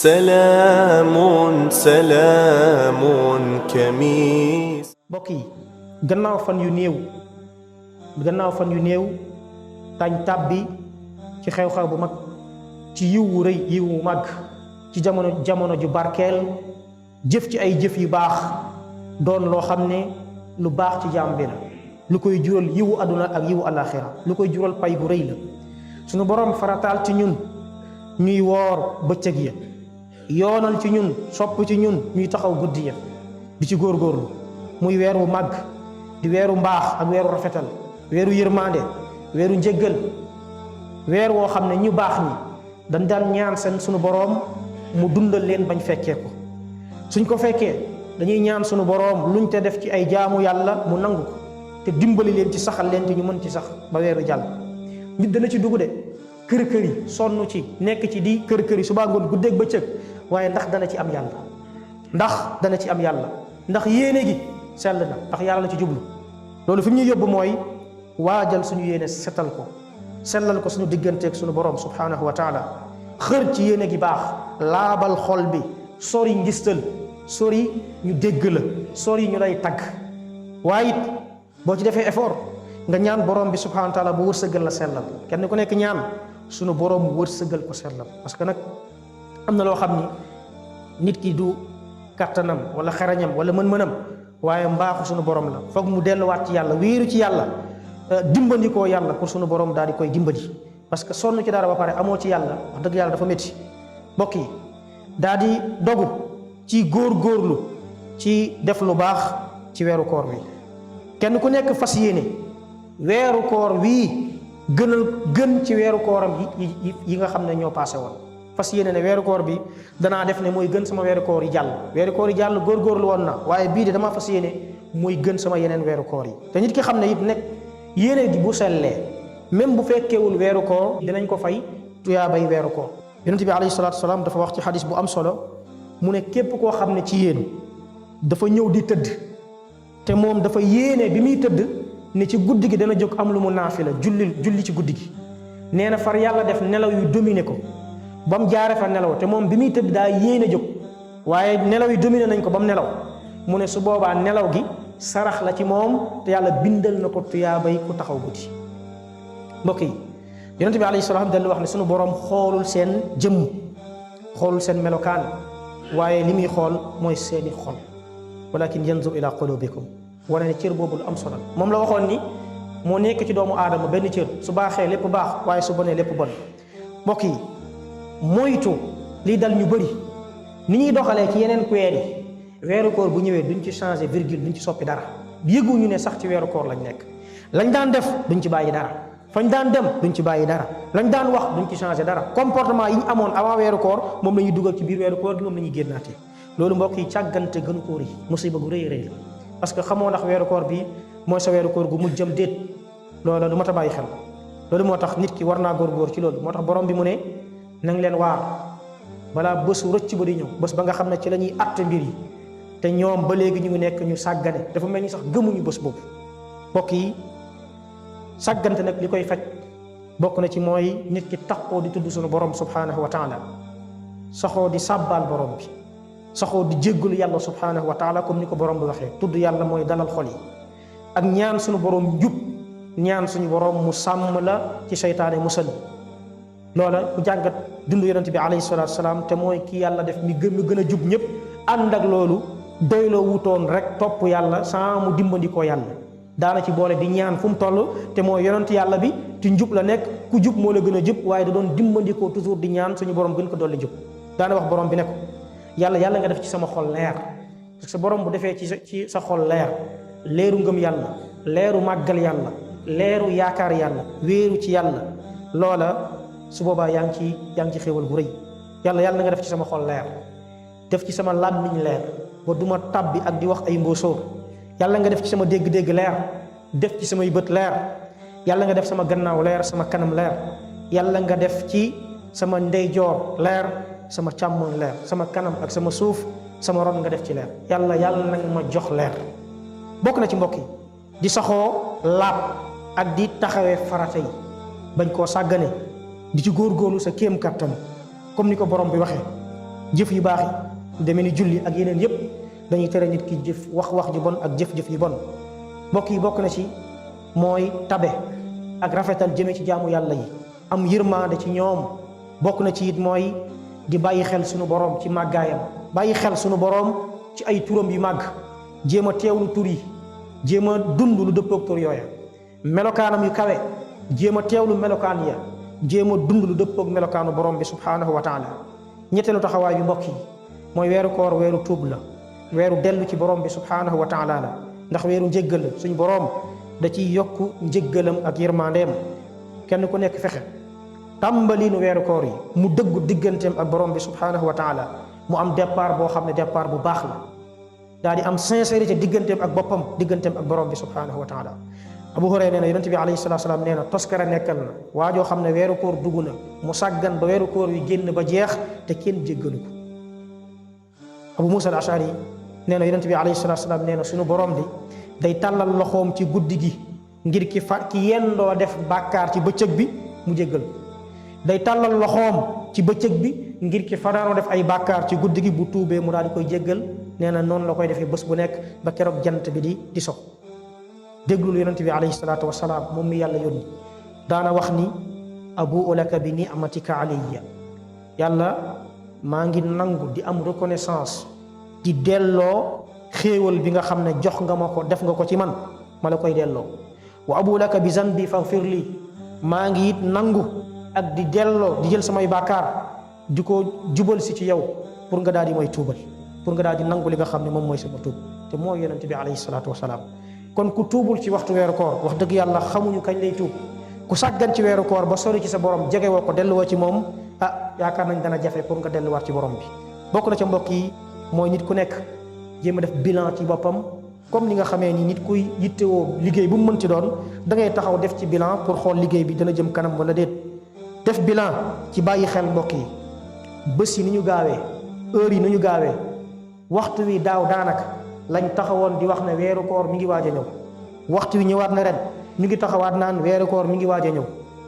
سلام سلام كميس mbokk yi gannaaw fan yu néew tañ tàbbi ci xew-xew bu mag ci yiw wu rëy yiw wu mag ci jamono ju barkeel jëf ci ay jëf yu baax doon loo xam ne lu baax ci jaam bi la lu koy jural yiwu àdduna ak yiwu alaxira lu koy jural pay gu rëy la sunu borom farataal ci ñun ñuy woor bëccëg ya yoonal ci ñun sopp ci ñun ñuy taxaw guddi ya di ci góorgóorlu muy weer wu màgg di weeru mbaax ak weeru rafetal weeru yërmande weeru njëggal weer woo xam ne ñu baax ñi dañ daan ñaan seen sunu boroom mu dundal leen bañ fekkee ko suñ ko fekkee dañuy ñaan sunu boroom luñ te def ci ay jaamu yàlla mu nangu ko te dimbali leen ci saxal leen te ñu mën ci sax ba weeru jàll nit dana ci dugg de kër yi sonn ci nekk ci di kër yi subaa ngoon guddeeg bëccëg waaye ndax dana ci am yàlla ndax yéene gi sell na ndax yàlla la ci jublu loolu fi mu ñuy yóbbu mooy waajal suñu yéene setal ko sellal ko suñu digganteeg suñu borom subhanahu wa taala xër ci yéene gi baax laabal xol bi sori ngistal sori ñu dégg la sori ñu lay tagg waaye it boo ci defee effort nga ñaan borom bi subhanahu wa taala bu wërsëgal la sellal kenn ku nekk ñaan suñu borom wërsëgal ko sellal parce que nag am na loo xam ni nit ki du kattanam wala xarañam wala mën-mënam waaye mbaaxu suñu borom la foog mu delluwaat ci yàlla wéeru ci yàlla dimbandikoo yàlla pour suñu borom daal di koy dimbali parce que sonn ci dara ba pare amoo ci yàlla wax dëgg yàlla dafa métti mbokk yi daal di dogu ci góorgóorlu ci def lu baax ci weeru koor wi kenn ku nekk fas yéene weeru koor wii gën ci weeru kooram yi nga xam ne ñoo passé woon fas yéene ne weeru koor bi danaa def ne mooy gën sama weeru koor yi jàll góorgóorlu woon na waaye bii de damaa fas yéene mooy gën sama yeneen weeru koor yi te nit ki xam ne it nekk yéene gi bu sellee même bu fekkeewul weeru koor dinañ ko fay tuyaabay weeru koor yonent bi alayhi salaatu wasalaam dafa wax ci xadis bu am solo mu ne képp koo xam ne ci yéen dafa ñëw di tëdd te moom dafa yéene bi muy tëdd ne ci guddi gi dana jóg am lu mu naafila julli ci guddi gi nee na far yàlla def nelaw yu dominé ko ba mu jaare fa nelaw te moom bi muy tëdd daa yéene jóg waaye nelaw yi dominé nañ ko ba mu nelaw mu ne su boobaa nelaw gi sarax la ci moom te yàlla bindal na ko tuyaabay ku taxaw guddi mbokk yi yonent bi alayhi salaam dallu wax ne sunu borom xoolul seen jëmm xoolul seen melokaan waaye li muy xool mooy seeni xol walakin yanzur ila qulubikum wane ne cër boobu lu am solo moom la waxoon ni moo nekk ci doomu aadama benn cër su baaxee lépp baax waaye su bonee lépp bon mbokk yi moytu lii dal ñu bëri ni ñuy doxalee ci yeneen weer yi weeru koor bu ñëwee duñ ci changer virgule duñ ci soppi dara yëguñu ne sax ci weeru koor lañ nekk lañ daan def duñ ci bàyyi dara fañ daan dem duñ ci bàyyi dara lañ daan wax duñ ci changer dara comportement yi ñu amoon avant weeru koor moom la ñuy dugal ci biir weeru koor gi moom la ñuy génnaatee loolu mbokk yi càggante gënu koo rëy musiba gu rëy rëy la parce que xamoo ndax weeru koor bi mooy sa weeru koor gu mujjam déet loola lu mat a bàyyi xel loolu moo tax nit ki war naa góorgóor ci loolu moo tax borom bi mu ne na nga leen waar balaa bésu rëcc ba di ñëw bés ba nga xam ne ci la ñuy atte mbir yi te ñoom ba léegi ñu ngi nekk ñu sàggane dafa mel ni sax gëmuñu bés boobu mbokk yi sàggante nag li koy faj bokk na ci mooy nit ki taxoo di tudd suñu borom subhanahu wa taala saxoo di sàbbaal borom bi saxoo di jéggalu yàlla subhanahu wa taala comme ni ko borom bi waxee tudd yàlla mooy dalal xol yi ak ñaan suñu borom njub ñaan suñu borom mu sàmm la ci seytaane musal loola ku jàngat dund yonent bi alayhi salaatu salaam te mooy kii yàlla def mi gën a jub ñëpp ànd ak loolu doyloo wutoon rek topp yàlla saa mu dimbandikoo yàlla daana ci boole di ñaan fu mu toll te mooy yonent yàlla bi ci njub la nekk ku jub moo la gën a jub waaye da doon dimbandikoo toujours di ñaan suñu borom gën ko dolli jub daana wax borom bi ne ko yàlla nga def ci sama xol leer parce que borom bu defee ci sa xol leeru ngëm yàlla leeru màggal yàlla leeru yaakaar yàlla wéeru ci yàlla loola su boobaa yaa ngi ci xéewal gu rëy yàlla nga def ci sama xol leer def ci sama làmmiñ leer ba duma tàbbi ak di wax ay mbóosóor yàlla nga def ci sama dégg-dégg leer def ci samay bët leer yàlla nga def sama gannaaw leer sama kanam leer yàlla nga def ci sama ndeyjoor leer sama càmmoñ leer sama kanam ak sama suuf sama ron nga def ci leer yàlla nag ma jox leer bokk na ci mbokk yi di saxoo laab ak di taxawee farata yi bañ koo sàggane di ci góorgóorlu sa kéem kattan comme ni ko borom bi waxee jëf yu baax yi demee ni julli ak yeneen yépp dañuy tere nit ki jëf wax ju bon ak jëf yu bon. mbokk yi bokk na ci mooy tabe ak rafetal jëme ci jaamu yàlla yi, am yërmaande ci ñoom. bokk na ci it mooy di bàyyi xel sunu borom ci màggaayam, bàyyi xel sunu borom ci ay turam yu màgg, jéem a teewlu tur yi, jéem a dund lu dëppoog tur yooya. melokaanam yu kawe, jéem a teewlu melokaan ya, jéem a dund lu dëppoog melokaanu borom bi subhaanahu wa taala. ñetteelu taxawaay bi mbokk yi mooy weeru koor weeru tuub la, weeru dellu ci borom bi subhaanahu wa taala la, ndax weeru njëggal la. suñ borom da ciy yokk njëggalam ak yërmandeem. kenn ku nekk fexe tàmbaliinu weeru koor yi mu dëggu digganteem ak borom bi subhaanahu wa taala, mu am départ boo xam ne départ bu baax la, daal di am sincérité digganteem ak boppam, digganteem ak borom bi subhaanahu wa taala. Abu Hurayra nee na yonent bi alayhi salaatu salaam nee na toskara nekkal na waajoo xam ne weeru koor dugg na mu sàggan ba weeru koor wi génn ba jeex te kenn jéggalu ko. Abu Musa al Ashari nee na yonent bi alayhi salaatu salaam nee na suñu borom di day tàllal loxoom ci guddi gi ngir ki yendoo def bàkkaar ci bëccëg bi mu jéggal ko, day tàllal loxoom ci bëccëg bi ngir ki fanaanoo def ay bàkkaar ci guddi gi bu tuubee mu daal di koy jéggal. nee na noonu la koy defee bés bu nekk ba keroog jant bi di so. déglul yonent bi alayhi salaatu wasalaam moom mi yàlla yónni daana wax ni abu laka bi ni'matika alayya, yàlla maa ngi nangu di am reconnaissance di delloo xéewal bi nga xam ne jox nga ma ko def nga ko ci man ma la koy delloo. wa abu laka bi zanbi faghfir li, maa ngi it nangu ak di delloo di jël samay bàkkaar di ko jubal si ci yow pour nga daal di mooy tuubal, pour nga daal di nangu li nga xam ne moom mooy sama tuub te mooy yonent bi alayhi salaatu wasalaam. kon ku tuubul ci waxtu weeru koor wax dëgg yàlla xamuñu kañ lay tuub. ku sàggan ci weeru koor ba sori ci sa borom jege woo ko delluwoo ci moom yaakaar nañ dana jafe pour nga delluwaat ci borom bi. bokk na ca mbokk yi mooy nit ku nekk jéem a def bilan ci boppam, comme ni nga xamee ni nit kuy yittewoo liggéey bu mu mënti doon da ngay taxaw def ci bilan pour xool liggéey bi dana jëm kanam wala déet. def bilan ci bàyyi xel mbokk yi bés yi ni ñu gaawee, heure yi ni ñu gaawee, waxtu wi daaw daanaka lañ taxawoon di wax ne weeru koor mi ngi waaj a ñëw, waxtu wi ñëwaat na ren ñu ngi taxawaat naan weeru koor mi ngi waaj a ñëw.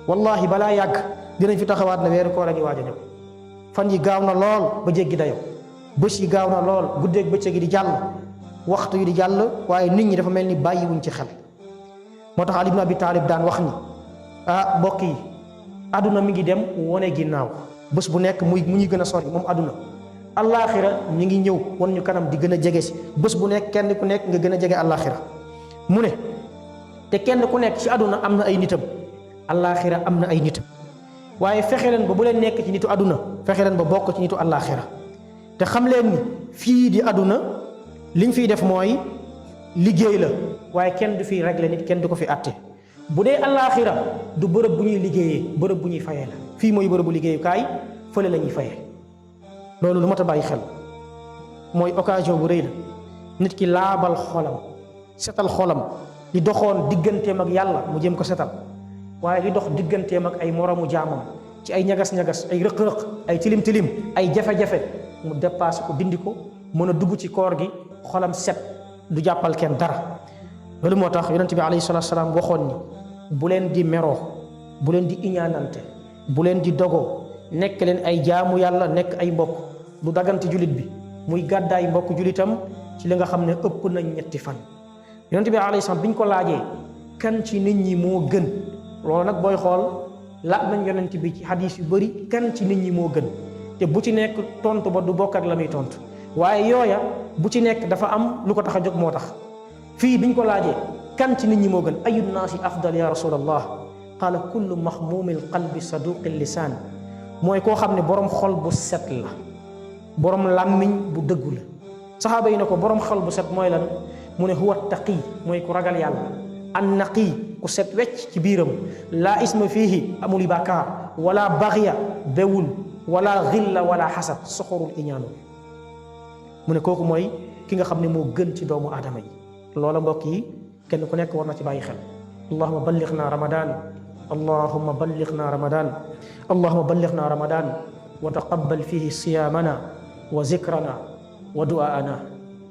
wallahi balaa yàgg dinañ fi taxawaat ne weeru koor a ngi waaj a ñëw. fan yi gaaw na lool ba jéggi dayo, bés yi gaaw na lool guddeeg bëccëg yi di jàll, waxtu yi di jàll, waaye nit ñi dafa mel ni bàyyiwuñ ci xel. moo tax Ali ibn Abi Talib daan wax ni mbokk yi aduna mi ngi dem wone ginnaaw, bés bu nekk mu ñuy gën a sori moom aduna. allaaxira ñu ngi ñëw wan ñu kanam di gën a jege si, bés bu nekk kenn ku nekk nga gën a jege allaaxira. mu ne te kenn ku nekk ci aduna am na ay nitam, allaaxira am na ay nitam, waaye fexe leen ba bu leen nekk ci nitu aduna, fexe leen ba bokk ci nitu allaaxira. te xam leen ni fii di aduna liñ fiy def mooy liggéey la, waaye kenn du fiy régler nit, kenn du ko fi àtte. bu dee allaaxira du bërëb bu ñuy liggéeyee, bërëb bu ñuy fayee la. fii mooy bërëb bu liggéeyukaay, fële la ñuy fayee. loolu lu mat a bàyyi xel, mooy occasion bu rëy la nit ki laabal xolam, setal xolam, li doxoon digganteem ak yàlla mu jëm ko setal, waaye li dox digganteem ak ay moromu jaamam ci ay ñagas-ñagas, ay rëq-rëq, ay tilim-tilim, ay jafe-jafe mu dépassé ko, dindi ko, mën a dugg ci koor gi xolam set, du jàppal kenn dara. loolu moo tax yonent bi alayhi salaatu salaam waxoon ni bu leen di meroo, bu leen di iñaanante, bu leen di dogoo, nekk leen ay jaamu yàlla, nekk ay mbokk. du daganti julit bi muy gàddaay mbokk julitam ci li nga xam ne ëpp nañ ñetti fan. yonent bi alayhi salaam biñ ko laajee kan ci nit ñi moo gën, loolu nag booy xool laaj nañ yonent bi ci hadis yu bëri kan ci nit ñi moo gën, te bu ci nekk tontu ba du bokk ak la muy tontu, waaye yooya bu ci nekk dafa am lu ko tax a jóg moo tax. fii biñ ko laajee kan ci nit ñi moo gën, ayu naasi afdal ya rasulallah, qaala kullu maxmuumil qalbi saduqil lisaan, mooy koo xam ne borom xol bu set la, borom làmmiñ bu dëggu la. saxaaba yi ne ko borom xol bu set mooy lan? mu ne huwa taqi, mooy ku ragal yàlla, an naqi, ku set wecc ci biiram, laa isma fiihi, amul bàkkaar, wala baxiya, bewul, wala xilla wala xasad, soxorul iñaanul. mu ne kooku mooy ki nga xam ne moo gën ci doomu aadama yi. loola mbokk yi kenn ku nekk war na ci bàyyi xel. allahuma ballighna ramadan, allahuma ballighna ramadan, allahuma ballighna ramadan wa taqabbal fihi siyamana wa zikrana wa du'aana.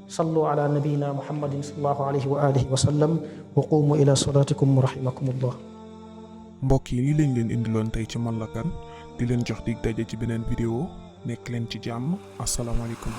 sallu ala nabiyina muhammadin sallallahu alayhi wa alihi wa sallam wa qumu ila salatikum rahimakumullah. mbokk yi lii lañ leen indiloon tey ci Man la Kan, di leen jox dig daje ci beneen vidéo. nekk leen ci jàmm asalaamaaleykum